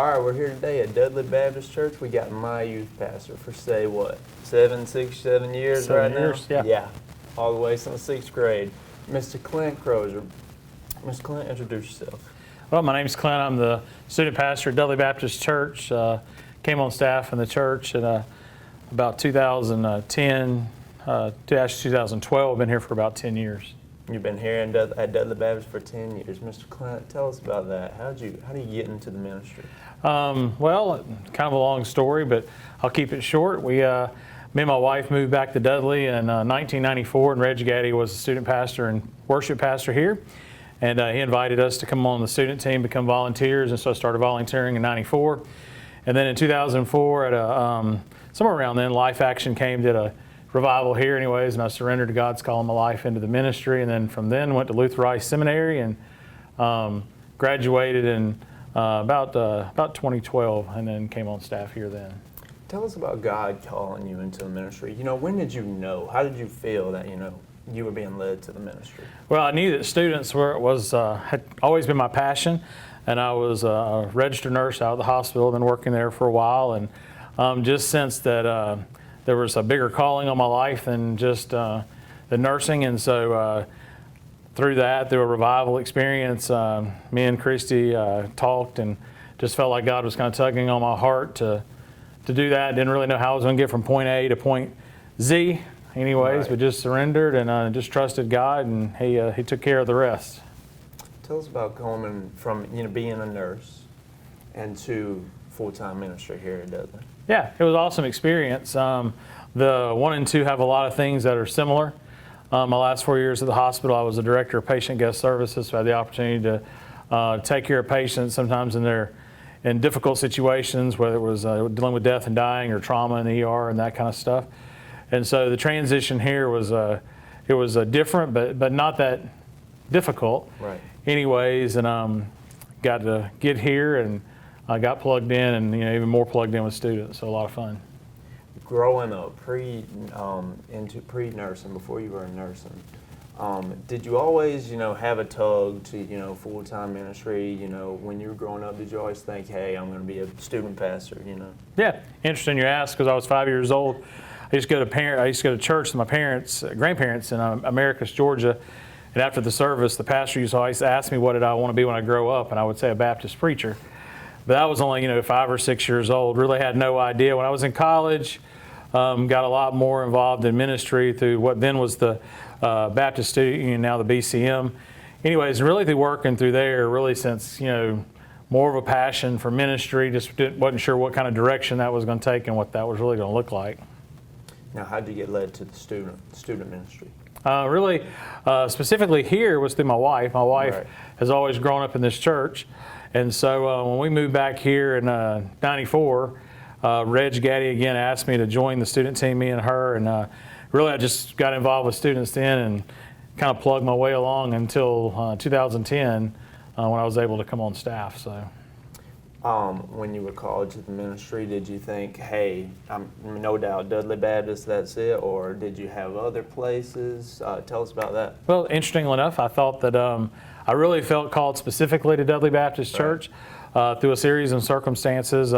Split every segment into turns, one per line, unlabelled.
All right, we're here today at Dudley Baptist Church. We got my youth pastor for, say, what, 7 years right now? Yeah, all the way since 6th grade. Mr. Clint Crozier. Mr. Clint, introduce yourself.
Well, my name's Clint. I'm the student pastor at Dudley Baptist Church. Came on staff in the church in about 2010, 2012. Been here for about 10 years.
You've been here at Dudley Baptist for 10 years. Mr. Clint, tell us about that. How do you get into the ministry?
Well, kind of a long story, but I'll keep it short. Me and my wife moved back to Dudley in 1994, and Reg Gaddy was a student pastor and worship pastor here. And he invited us to come on the student team, become volunteers, and so I started volunteering in '94. And then in 2004, at somewhere around then, Life Action came, did a revival here anyways, and I surrendered to God's call in my life into the ministry. And then from then went to Luther Rice Seminary and graduated in about 2012, and then came on staff here then.
Tell us about God calling you into the ministry. When did you know? How did you feel that, you were being led to the ministry? Well,
I knew that students had always been my passion, and I was a registered nurse out of the hospital, been working there for a while, and just sensed that there was a bigger calling on my life than just the nursing. And so through a revival experience, me and Christy talked and just felt like God was kind of tugging on my heart to do that. Didn't really know how I was going to get from point A to point Z anyways, but just surrendered and just trusted God, and he took care of the rest.
Tell us about going from being a nurse and to full-time ministry here at Dudley.
Yeah, it was an awesome experience. The 1 and 2 have a lot of things that are similar. My last 4 years at the hospital, I was a director of patient guest services, so I had the opportunity to take care of patients sometimes in difficult situations, whether it was dealing with death and dying or trauma in the ER and that kind of stuff. And so the transition here was different, but not that difficult.
Right.
Anyways, and got to get here and I got plugged in, and even more plugged in with students. So a lot of fun.
Growing up into pre-nursing, before you were in nursing, did you always have a tug to full-time ministry? When you were growing up, did you always think, hey, I'm going to be a student pastor?
Yeah, interesting you ask, because I was 5 years old. I used to go to church with my grandparents in Americus, Georgia. And after the service, the pastor used to always ask me what did I want to be when I grow up, and I would say a Baptist preacher. But I was only 5 or 6 years old. Really had no idea. When I was in college, got a lot more involved in ministry through what then was the Baptist Student Union, now the BCM. Anyways, really through working through there, really since more of a passion for ministry. Just wasn't sure what kind of direction that was going to take and what that was really going to look like.
Now, how did you get led to the student ministry?
Really, specifically here was through my wife. My wife has always grown up in this church. And so when we moved back here in '94, Reg Gaddy again asked me to join the student team, me and her. And really I just got involved with students then and kind of plugged my way along until 2010 when I was able to come on staff. So.
When you were called to the ministry, did you think, hey, no doubt Dudley Baptist, that's it, or did you have other places? Tell us about that.
Well, interestingly enough, I thought that I really felt called specifically to Dudley Baptist Church through a series of circumstances.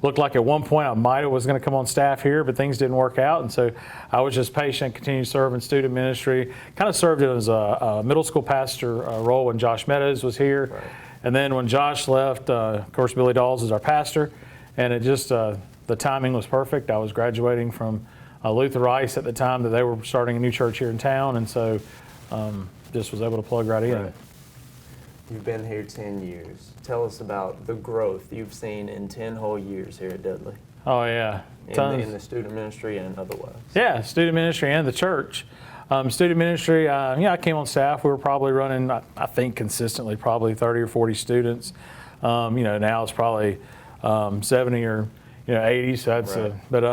Looked like at one point I was going to come on staff here, but things didn't work out, and so I was just patient, continued serving student ministry. Kind of served as a middle school pastor role when Josh Meadows was here. Right. And then when Josh left, of course, Billy Dawes is our pastor, and it just, the timing was perfect. I was graduating from Luther Rice at the time that they were starting a new church here in town, and so just was able to plug right in.
Right. You've been here 10 years. Tell us about the growth you've seen in 10 whole years here at Dudley.
Oh, yeah.
In the student ministry and otherwise.
Yeah, student ministry and the church. Student ministry, I came on staff. We were probably running, I think, consistently probably 30 or 40 students. Now it's probably 70 or 80. So that's but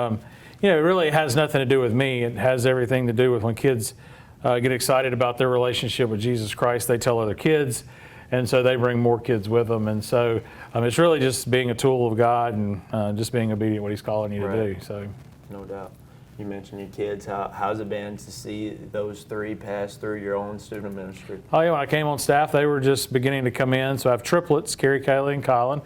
it really has nothing to do with me. It has everything to do with when kids get excited about their relationship with Jesus Christ. They tell other kids, and so they bring more kids with them. And so it's really just being a tool of God and just being obedient to what He's calling you to do. So,
no doubt. You mentioned your kids. How's it been to see those three pass through your own student ministry?
Oh, yeah. When I came on staff, they were just beginning to come in. So I have triplets, Carrie, Kaylee, and Colin.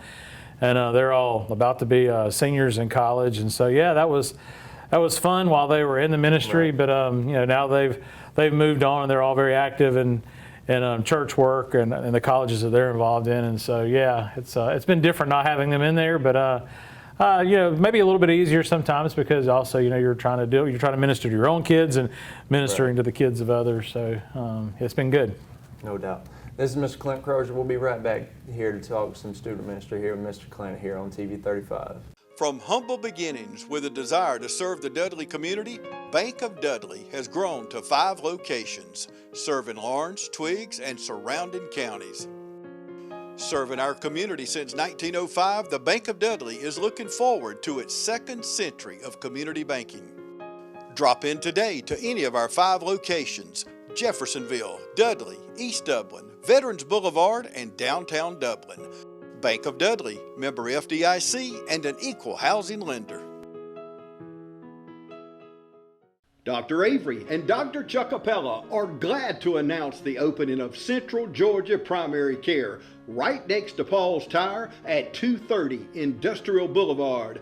and they're all about to be seniors in college. And so, yeah, that was fun while they were in the ministry.
Right.
But now they've moved on, and they're all very active in church work and the colleges that they're involved in. And so, yeah, it's been different not having them in there, but maybe a little bit easier sometimes because also, you're trying to minister to your own kids and ministering to the kids of others. So it's been good.
No doubt. This is Mr. Clint Crozier. We'll be right back here to talk some student ministry here with Mr. Clint here on TV 35.
From humble beginnings with a desire to serve the Dudley community, Bank of Dudley has grown to 5 locations, serving Lawrence, Twiggs, and surrounding counties. Serving our community since 1905, the Bank of Dudley is looking forward to its 2nd century of community banking. Drop in today to any of our 5 locations: Jeffersonville, Dudley, East Dublin, Veterans Boulevard, and downtown Dublin. Bank of Dudley, member FDIC, and an equal housing lender. Dr. Avery and Dr. Chuckapella are glad to announce the opening of Central Georgia Primary Care right next to Paul's Tire at 230 Industrial Boulevard.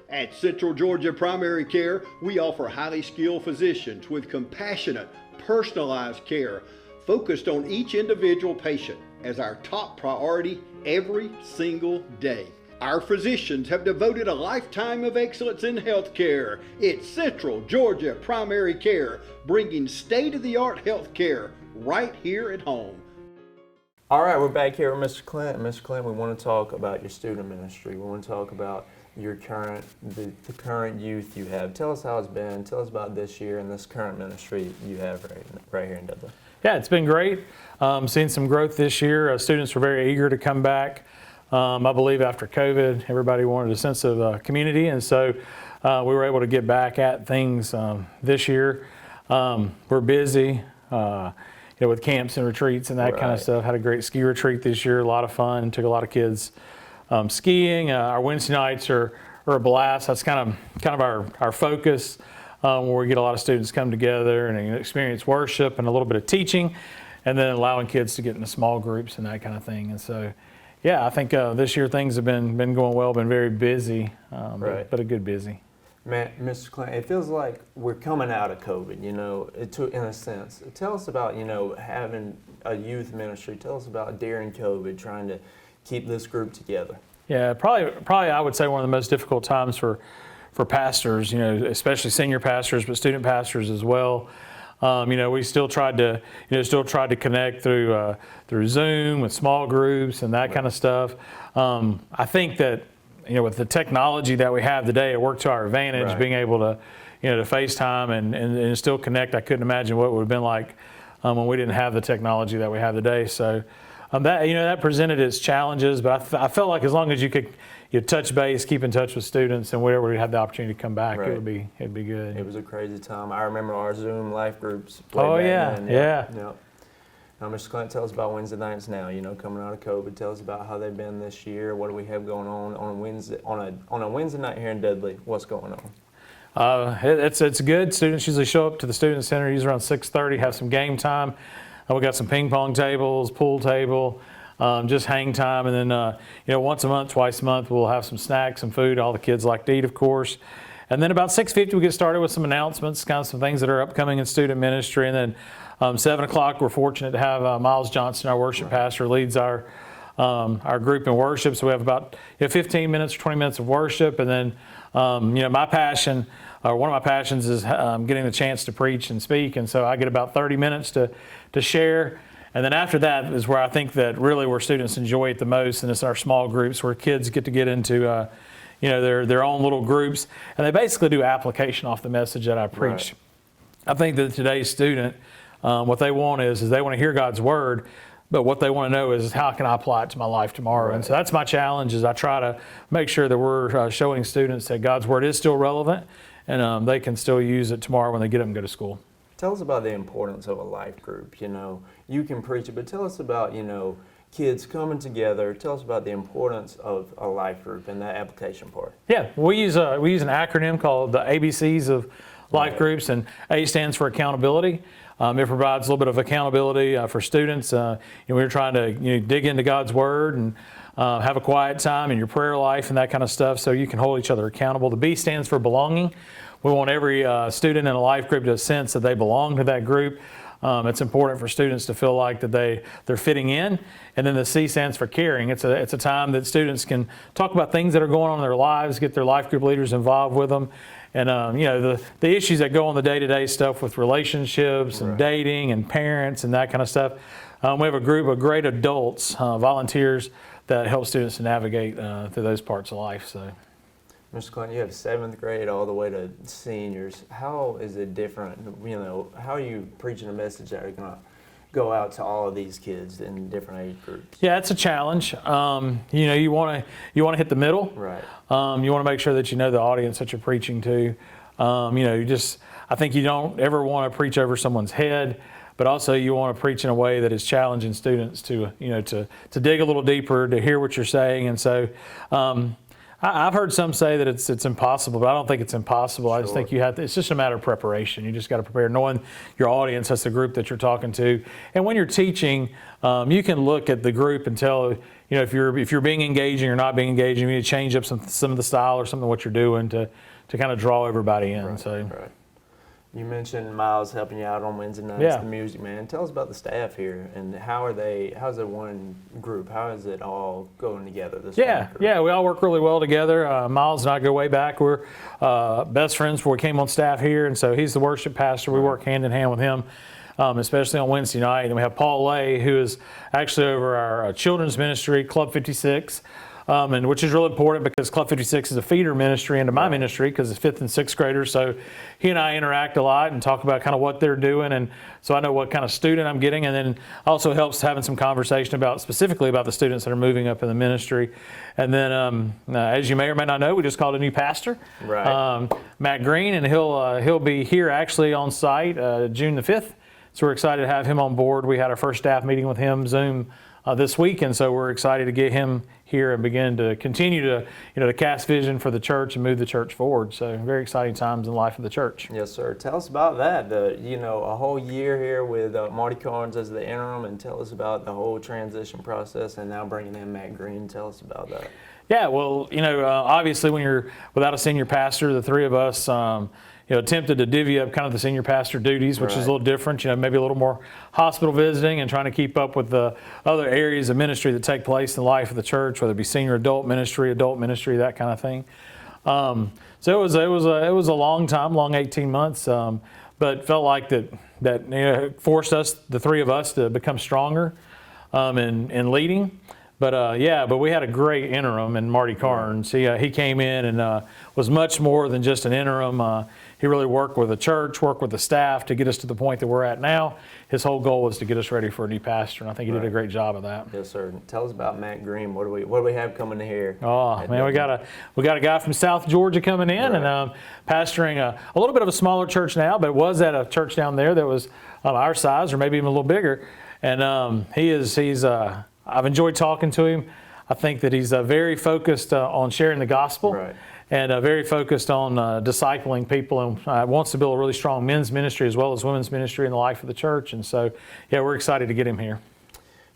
At Central Georgia Primary Care, we offer highly skilled physicians with compassionate, personalized care focused on each individual patient as our top priority every single day. Our physicians have devoted a lifetime of excellence in healthcare. It's Central Georgia Primary Care, bringing state-of-the-art healthcare right here at home.
All right, we're back here with Mr. Clint. Mr. Clint, we want to talk about your student ministry. We want to talk about your the current youth you have. Tell us how it's been. Tell us about this year and this current ministry you have right here in Dudley.
Yeah, it's been great. Seen some growth this year. Students were very eager to come back. I believe after COVID, everybody wanted a sense of community, and so we were able to get back at things this year. We're busy, with camps and retreats and that kind of stuff. Had a great ski retreat this year, a lot of fun. Took a lot of kids skiing. Our Wednesday nights are a blast. That's kind of our focus, where we get a lot of students come together and experience worship and a little bit of teaching, and then allowing kids to get into small groups and that kind of thing. And so, yeah, I think this year things have been going well, been very busy, but a good busy.
Man, Mr. Clint, it feels like we're coming out of COVID, in a sense. Tell us about, having a youth ministry. Tell us about during COVID, trying to keep this group together.
Yeah, probably I would say one of the most difficult times for pastors, especially senior pastors, but student pastors as well. We still tried to connect through Zoom with small groups and that kind of stuff. I think that with the technology that we have today, it worked to our advantage. Being able to to FaceTime and still connect. I couldn't imagine what it would have been like when we didn't have the technology that we have today. So that presented its challenges, but I felt like as long as you could touch base, keep in touch with students, and whenever we had the opportunity to come back, it'd be good.
It was a crazy time. I remember our Zoom life groups.
Yeah.
Yep. Now, Mr. Clint, tell us about Wednesday nights now. Coming out of COVID, tell us about how they've been this year. What do we have going on a Wednesday night here in Dudley? What's going on?
It's good. Students usually show up to the student center usually around 6:30, have some game time. We got some ping pong tables, pool table, just hang time, and then once a month, twice a month, we'll have some snacks, some food. All the kids like to eat, of course. And then about 6:50, we get started with some announcements, kind of some things that are upcoming in student ministry. And then 7 o'clock, we're fortunate to have Miles Johnson, our worship pastor, leads our group in worship. So we have about 15 minutes or 20 minutes of worship. And then, my passion, one of my passions is getting the chance to preach and speak. And so I get about 30 minutes to share. And then after that is where I think that really where students enjoy it the most. And it's our small groups where kids get to get into their own little groups, and they basically do application off the message that I preach. Right. I think that today's student, what they want is they want to hear God's word, but what they want to know is how can I apply it to my life tomorrow? Right. And so that's my challenge, is I try to make sure that we're showing students that God's word is still relevant, and they can still use it tomorrow when they get up and go to school.
Tell us about the importance of a life group. You can preach it, but tell us about, kids coming together. Tell us about the importance of a life group and that application part.
Yeah, we use an acronym called the ABCs of life
Right.
groups, and A stands for accountability. It provides a little bit of accountability for students. We're trying to dig into God's Word and have a quiet time in your prayer life and that kind of stuff, so you can hold each other accountable. The B stands for belonging. We want every student in a life group to sense that they belong to that group. It's important for students to feel like that they're fitting in. And then the C stands for caring. It's a time that students can talk about things that are going on in their lives, get their life group leaders involved with them. And the issues that go on the day-to-day stuff with relationships and
Right.
dating and parents and that kind of stuff. We have a group of great adults, volunteers, that help students to navigate through those parts of life. So,
Mr. Clint, you have 7th grade all the way to seniors. How is it different? How are you preaching a message that are going to go out to all of these kids in different age groups?
yeah, it's a challenge. You want to hit the middle.
Right.
You want to make sure that you know the audience that you're preaching to. I think you don't ever want to preach over someone's head, but also you want to preach in a way that is challenging students to dig a little deeper, to hear what you're saying. And so I've heard some say that it's impossible, but I don't think it's impossible. I just
Sure.
think it's just a matter of preparation. You just got to prepare, knowing your audience, that's the group that you're talking to. And when you're teaching, you can look at the group and tell, if you're being engaging or not being engaging, you need to change up some of the style or something of what you're doing to kind of draw everybody in.
Right.
So.
Right. You mentioned Miles helping you out on Wednesday nights,
Yeah.
the Music Man. Tell us about the staff here and how's it one group? How is it all going together? This one group?
Yeah, we all work really well together. Miles and I go way back. We're best friends before we came on staff here, and so he's the worship pastor. We work hand in hand with him, especially on Wednesday night. And we have Paul Lay, who is actually over our children's ministry, Club 56. And which is really important because Club 56 is a feeder ministry into my ministry because it's 5th and 6th graders. So he and I interact a lot and talk about kind of what they're doing. And so I know what kind of student I'm getting. And then also helps having some conversation specifically about the students that are moving up in the ministry. And then as you may or may not know, we just called a new pastor,
Right.
Matt Green, and he'll be here actually on site June the 5th. So we're excited to have him on board. We had our first staff meeting with him, Zoom, this week, and so we're excited to get him here and begin to continue to cast vision for the church and move the church forward. So very exciting times in the life of the church.
Yes, sir. Tell us about that. A whole year here with Marty Carnes as the interim, and tell us about the whole transition process, and now bringing in Matt Green. Tell us about that.
Yeah, well, obviously when you're without a senior pastor, the three of us, attempted to divvy up kind of the senior pastor duties, which is a
Right.
little different, maybe a little more hospital visiting and trying to keep up with the other areas of ministry that take place in the life of the church, whether it be senior adult ministry, that kind of thing. So it was a long time, long 18 months, but felt like that forced us, the three of us, to become stronger in leading. But we had a great interim in Marty Carnes. He came in and was much more than just an interim. He really worked with the church, worked with the staff to get us to the point that we're at now. His whole goal was to get us ready for a new pastor, and I think he did a great job of that.
Yes, sir. Tell us about Matt Green. What do we have coming in here?
Oh man, we got a guy from South Georgia coming in and pastoring a little bit of a smaller church now, but was at a church down there that was our size or maybe even a little bigger. And he's I've enjoyed talking to him. I think that he's very focused on sharing the gospel.
Right.
And very focused on discipling people, and wants to build a really strong men's ministry as well as women's ministry in the life of the church. And so, we're excited to get him here.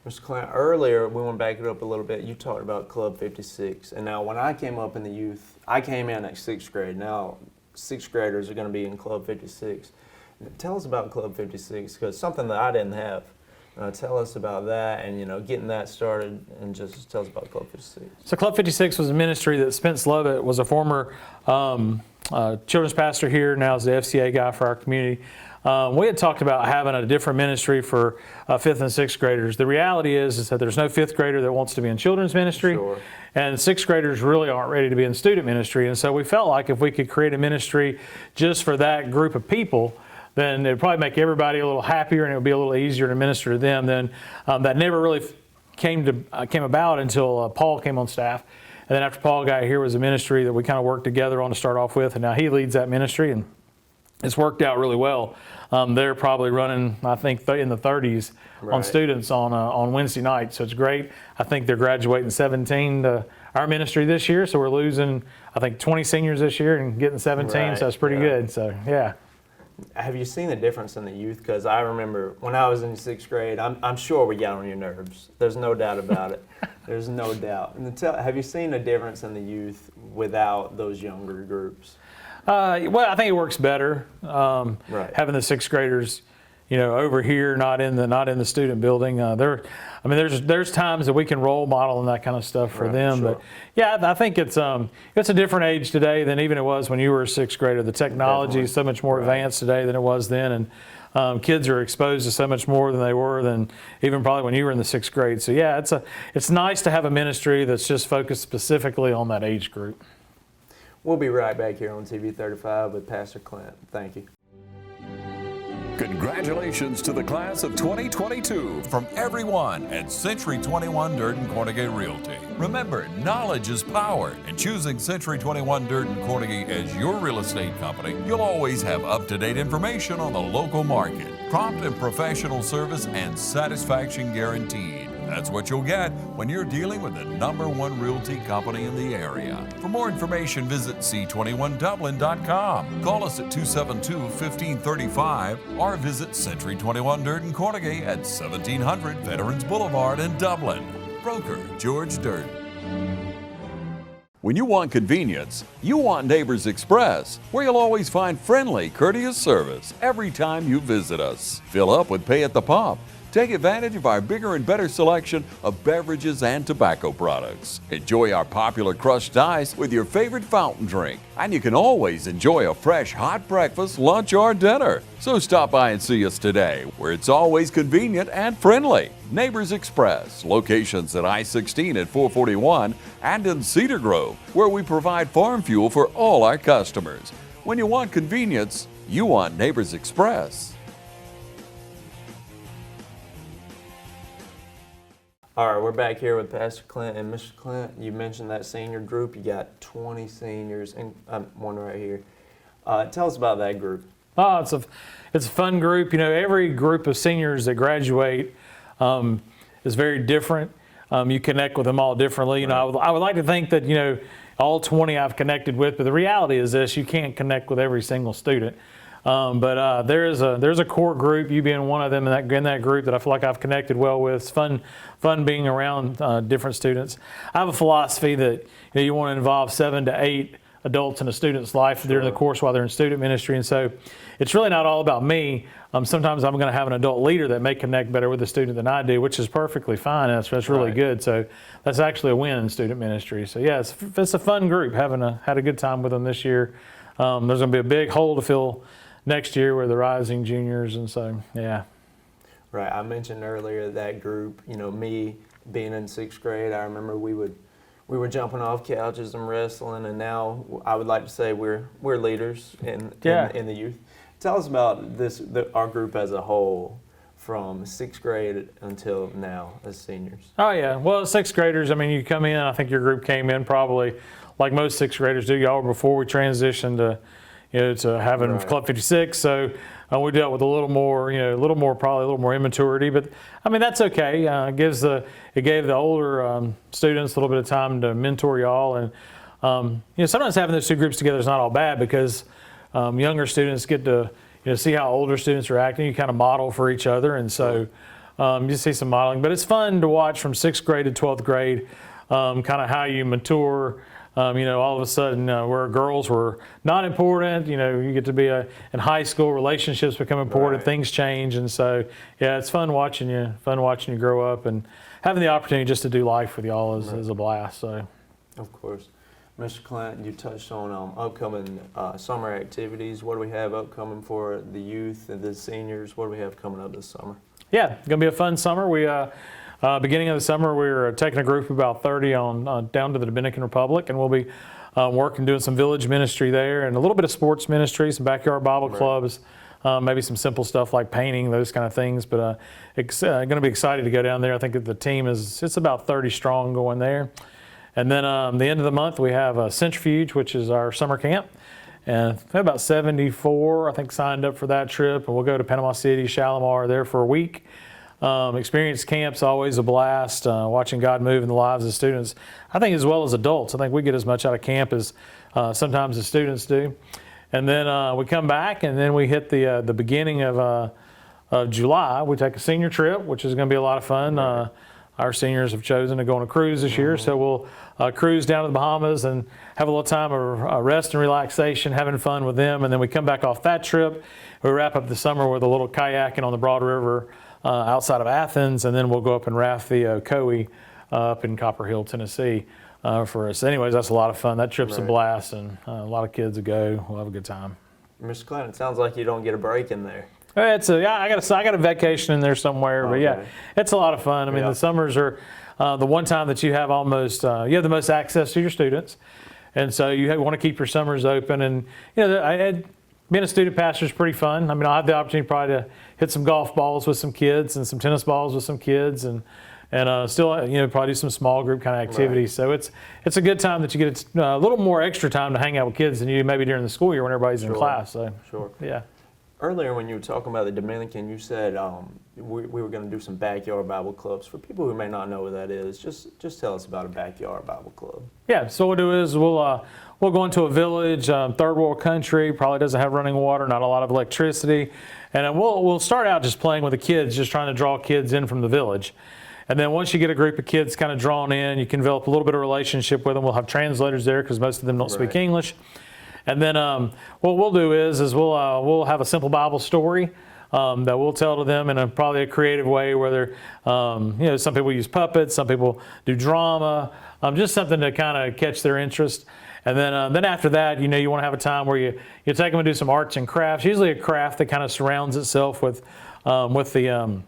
Mr. Clint, earlier, we want to back it up a little bit. You talked about Club 56. And now when I came up in the youth, I came in at 6th grade. Now 6th graders are going to be in Club 56. Tell us about Club 56, because something that I didn't have. Tell us about that and, getting that started, and just tell us about Club 56.
So Club 56 was a ministry that Spence Lovett was a former children's pastor here, now is the FCA guy for our community. We had talked about having a different ministry for 5th and 6th graders. The reality is that there's no 5th grader that wants to be in children's ministry,
Sure.
and 6th graders really aren't ready to be in student ministry. And so we felt like if we could create a ministry just for that group of people, then it'd probably make everybody a little happier, and it would be a little easier to minister to them. Then that never really came about until Paul came on staff. And then after Paul got here, was a ministry that we kind of worked together on to start off with, and now he leads that ministry. And it's worked out really well. They're probably running, I think, in the 30s on
Right.
students on Wednesday night, so it's great. I think they're graduating 17 to our ministry this year, so we're losing, I think, 20 seniors this year and getting 17,
Right,
so that's pretty
yeah.
good. So yeah.
Have you seen the difference in the youth? Because I remember when I was in 6th grade, I'm sure we got on your nerves. There's no doubt about it. There's no doubt. And have you seen a difference in the youth without those younger groups?
Well, I think it works better
Right.
having the 6th graders, over here, not in the student building. There's times that we can role model and that kind of stuff for
Right,
them.
sure.
But yeah, I think it's a different age today than even it was when you were a 6th grader. The technology is so much more
Right.
advanced today than it was then, and kids are exposed to so much more than they were than even probably when you were in the 6th grade. So yeah, it's nice to have a ministry that's just focused specifically on that age group.
We'll be right back here on TV 35 with Pastor Clint. Thank you.
Congratulations to the class of 2022
From everyone at Century 21 Durden Cornegay Realty. Remember, knowledge is power. And choosing Century 21 Durden Cornegay as your real estate company, you'll always have up-to-date information on the local market. Prompt and professional service and satisfaction guaranteed. That's what you'll get when you're dealing with the #1 realty company in the area. For more information, visit c21dublin.com. Call us at 272-1535 or visit Century 21 Durden Cornegay at 1700 Veterans Boulevard in Dublin. Broker George Durden.
When you want convenience, you want Neighbors Express, where you'll always find friendly, courteous service every time you visit us. Fill up with pay at the pump. Take advantage of our bigger and better selection of beverages and tobacco products. Enjoy our popular crushed ice with your favorite fountain drink. And you can always enjoy a fresh hot breakfast, lunch, or dinner. So stop by and see us today, where it's always convenient and friendly. Neighbors Express, locations at I-16 at 441 and in Cedar Grove, where we provide farm fuel for all our customers. When you want convenience, you want Neighbors Express.
All right, we're back here with Pastor Clint. And Mr. Clint, you mentioned that senior group. You got 20 seniors, and one right here. Tell us about that group.
Oh, it's a fun group. Every group of seniors that graduate is very different. You connect with them all differently. I would like to think that all 20 I've connected with, but the reality is this: you can't connect with every single student. But there's a core group, you being one of them in that group, that I feel like I've connected well with. It's fun being around different students. I have a philosophy that you want to involve 7 to 8 adults in a student's life during the course while they're in student ministry, and so it's really not all about me. Sometimes I'm going to have an adult leader that may connect better with the student than I do, which is perfectly fine. That's really
Right.
good. So that's actually a win in student ministry. So yeah, it's a fun group. Had a good time with them this year. There's going to be a big hole to fill next year with the rising juniors, and so yeah.
Right. I mentioned earlier that group. Me being in 6th grade, I remember we were jumping off couches and wrestling, and now I would like to say we're leaders in the youth. Tell us about our group as a whole, from 6th grade until now as seniors.
Oh yeah, well, 6th graders. You come in. I think your group came in probably like most 6th graders do. Y'all were before we transitioned to having
Right.
Club 56. So we dealt with a little more immaturity, but that's okay. It gave the older students a little bit of time to mentor y'all, and sometimes having those two groups together is not all bad, because younger students get to see how older students are acting. You kind of model for each other, and so you see some modeling. But it's fun to watch from 6th grade to 12th grade, kind of how you mature. All of a sudden, where girls were not important, you get to be in high school, relationships become important,
Right.
things change, and so yeah, it's fun watching you grow up, and having the opportunity just to do life with y'all is a blast. So,
Of course. Mr. Clint, you touched on upcoming summer activities. What do we have upcoming for the youth and the seniors? What do we have coming up this summer?
yeah, it's gonna be a fun summer. We beginning of the summer, we're taking a group of about 30 down to the Dominican Republic, and we'll be doing some village ministry there, and a little bit of sports ministry, some backyard Bible clubs, maybe some simple stuff like painting, those kind of things. But going to be excited to go down there. I think that the team it's about 30 strong going there. And then the end of the month, we have Centrifuge, which is our summer camp. And about 74, I think, signed up for that trip. And we'll go to Panama City, Shalimar, there for a week. Experience camp's always a blast, watching God move in the lives of students. I think as well as adults. I think we get as much out of camp as sometimes the students do. And then we come back, and then we hit the beginning of July. We take a senior trip, which is going to be a lot of fun. Our seniors have chosen to go on a cruise this year, so we'll cruise down to the Bahamas and have a little time of rest and relaxation, having fun with them. And then we come back off that trip. We wrap up the summer with a little kayaking on the Broad River outside of Athens, and then we'll go up and raft the Ocoee up in Copper Hill, Tennessee for us. Anyways, that's a lot of fun. That trip's a blast, and a lot of kids will go. We'll have a good time.
Mr. Clint, it sounds like you don't get a break in there.
I got a vacation in there somewhere, but yeah, it's a lot of fun. I mean, the summers are the one time that you have almost you have the most access to your students, and so you want to keep your summers open. And being a student pastor is pretty fun. I mean, I have the opportunity probably to hit some golf balls with some kids and some tennis balls with some kids, and still probably do some small group kind of activities. Right. So it's a good time that you get a little more extra time to hang out with kids than you maybe during the school year when everybody's in class. So yeah.
Earlier when you were talking about the Dominican, you said we were going to do some backyard Bible clubs. For people who may not know what that is, just tell us about a backyard Bible club. Yeah, so what we'll do is we'll go into a village, third world country, probably doesn't have running water, not a lot of electricity, and we'll start out just playing with the kids, just trying to draw kids in from the village. And then once you get a group of kids kind of drawn in, you can develop a little bit of relationship with them. We'll have translators there because most of them don't speak English. And then what we'll do is we'll have a simple Bible story that we'll tell to them in probably a creative way, where some people use puppets, some people do drama, just something to kind of catch their interest. And then after that, you want to have a time where you take them and do some arts and crafts. Usually a craft that kind of surrounds itself with the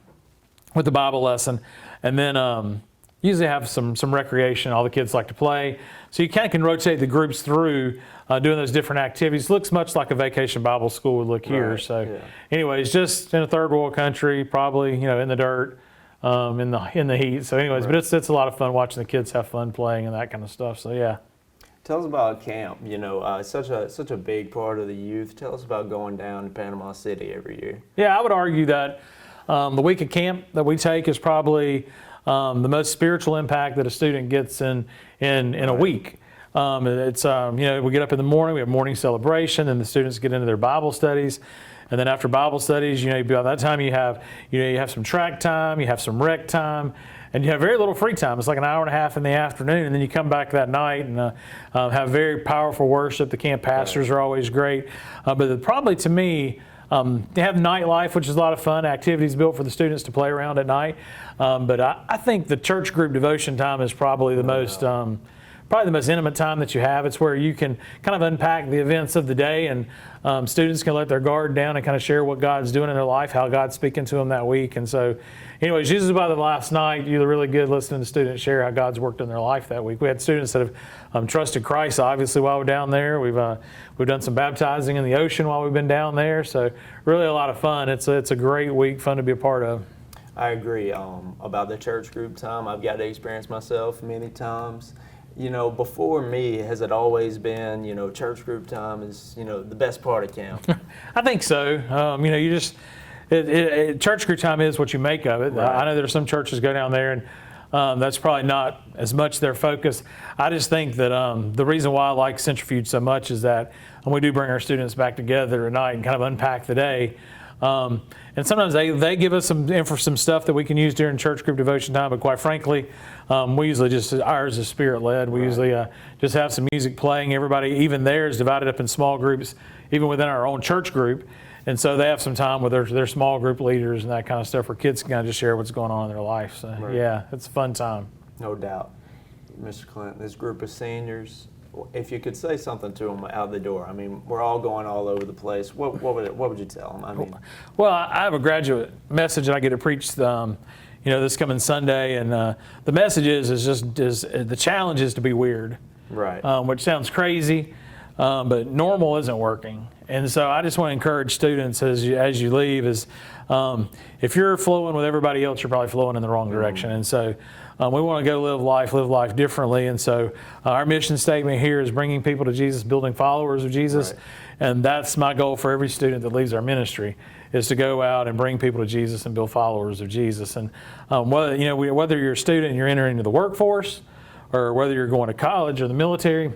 Bible lesson, and then usually have some recreation. All the kids like to play, so you kind of can rotate the groups through doing those different activities. Looks much like a vacation Bible school would look here. So, anyways, just in a third world country, probably in the dirt, in the heat. So, anyways, but it's a lot of fun watching the kids have fun playing and that kind of stuff. So, yeah. Tell us about camp. It's such a big part of the youth. Tell us about going down to Panama City every year.
Yeah, I would argue that the week of camp that we take is probably the most spiritual impact that a student gets in a week. It's we get up in the morning, we have morning celebration, and the students get into their Bible studies, and then after Bible studies, by that time you have some track time, you have some rec time, and you have very little free time. It's like an hour and a half in the afternoon, and then you come back that night and have very powerful worship. The camp pastors are always great, but probably to me, they have nightlife, which is a lot of fun, activities built for the students to play around at night. But I think the church group devotion time is probably the most intimate time that you have. It's where you can kind of unpack the events of the day, and students can let their guard down and kind of share what God's doing in their life, how God's speaking to them that week. And so, anyways, usually by the last night, you're really good listening to students share how God's worked in their life that week. We had students that have trusted Christ, obviously, while we're down there. We've done some baptizing in the ocean while we've been down there. So really a lot of fun. It's a great week, fun to be a part of.
I agree about the church group time. I've got to experience myself many times. Before me, has it always been, church group time is, the best part of camp?
I think so. Church group time is what you make of it. Right. I know there are some churches go down there, and that's probably not as much their focus. I just think that the reason why I like Centrifuge so much is that when we do bring our students back together at night and kind of unpack the day, and sometimes they give us some stuff that we can use during church group devotion time, but quite frankly, we usually ours is spirit-led. We usually just have some music playing. Everybody, even there, is divided up in small groups, even within our own church group. And so they have some time with their small group leaders and that kind of stuff where kids can kind of just share what's going on in their life. So, yeah, it's a fun time.
No doubt. Mr. Clint, this group of seniors, if you could say something to them out the door, I mean, we're all going all over the place. What would you tell them?
Well, I have a graduate message that I get to preach this coming Sunday, and the message is the challenge is to be weird,
right?
Which sounds crazy, but normal isn't working. And so I just want to encourage students as you leave is if you're flowing with everybody else, you're probably flowing in the wrong direction. And so we want to go live life differently. And so our mission statement here is bringing people to Jesus, building followers of Jesus. Right. And that's my goal for every student that leaves our ministry, is to go out and bring people to Jesus and build followers of Jesus. And whether you're a student and you're entering into the workforce, or whether you're going to college or the military,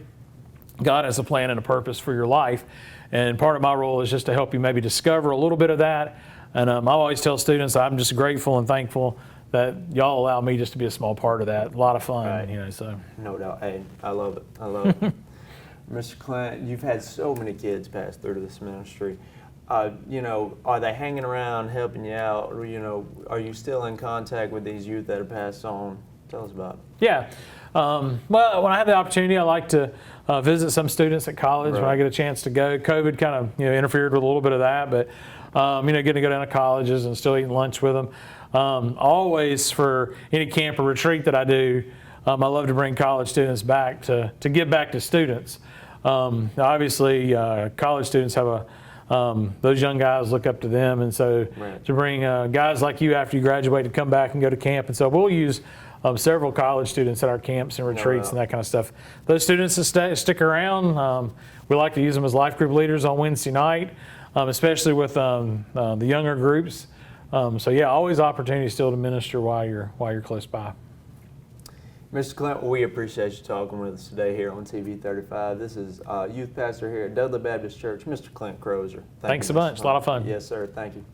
God has a plan and a purpose for your life. And part of my role is just to help you maybe discover a little bit of that. And I always tell students I'm just grateful and thankful that y'all allow me just to be a small part of that. A lot of fun,
right.
So.
No doubt. Hey, I love it. Mr. Clint, you've had so many kids pass through to this ministry. Are they hanging around, helping you out? Or, are you still in contact with these youth that are passed on? Tell us about it.
Yeah. Well, when I have the opportunity, I like to visit some students at college. Right. When I get a chance to go. COVID kind of interfered with a little bit of that, but getting to go down to colleges and still eating lunch with them. Always for any camp or retreat that I do, I love to bring college students back to give back to students. Obviously, college students have those young guys look up to them, and so right. to bring guys like you after you graduate to come back and go to camp, and so we'll use several college students at our camps and retreats and that kind of stuff. Those students that stick around, we like to use them as life group leaders on Wednesday night, especially with the younger groups. So yeah, always opportunity still to minister while you're close by.
Mr. Clint, we appreciate you talking with us today here on TV 35. This is youth pastor here at Dudley Baptist Church, Mr. Clint Crozier.
Thanks a bunch. A lot of fun.
Yes, sir. Thank you.